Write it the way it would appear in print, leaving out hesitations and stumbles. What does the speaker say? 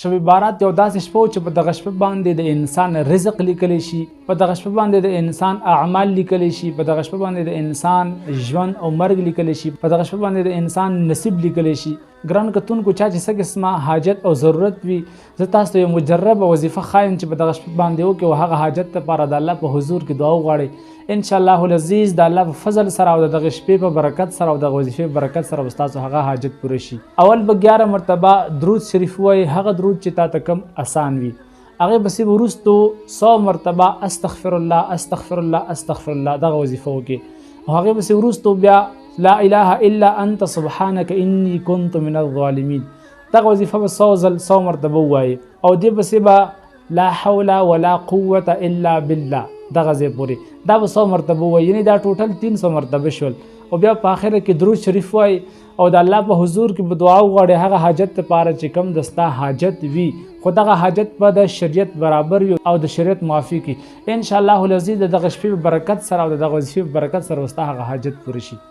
شب بارات یو داسې شپه چې په دغه شپه باندې د انسان رزق لیکلی شي، په دغه شپه باندې د انسان اعمال لیکلی شي، په دغه شپه باندې د انسان ژوند او مرګ لیکلی شي، په دغه شپه باندې د انسان نصیب لیکلی شي. ګران کتونکو چا چې څه قسمه حاجت او ضرورت وي، زه تاسو ته یو مجربه وظیفه ښایم چې په دغه شپه باندې وکړئ او هغه حاجت لپاره د الله په حضور کې دعا وغواړئ. ان شاء الله العزیز د الله په فضل سره او د دغه شپې په برکت سره او دغه وظیفې په برکت سره به ستاسو هغه حاجت پوره شي. اول به 11 مرتبه درود شریف وایي، هغه درود چې تا ته کم اسان وي. هغې پسې به وروستو 100 مرتبه استغفر الله استغفر الله استغفر الله دغه وظیفه وکړي، او هغې پسې وروستو بیا لا اله الا انت سبحانك اني كنت من الظالمين دغه وظیفه به 100 مرتبه ووایي، او دې پسې به لا حول ولا قوة الا بالله دغه ځای پورې دا به 100 مرتبه وایي، یعنې دا ټوټل 300 مرتبه شول. او بیا په آخره کې درود شریف وایي او د الله په حضور کې به دعا وغواړي هغه حاجت لپاره چې کوم د ستا حاجت وي، خو دغه حاجت به د شریعت برابر وي او د شریعت موافق وي. ان شاء الله العزیز د دغه شپې په برکت سره او د دغه وظیفې په برکت سره به ستا هغه حاجت پوره شي.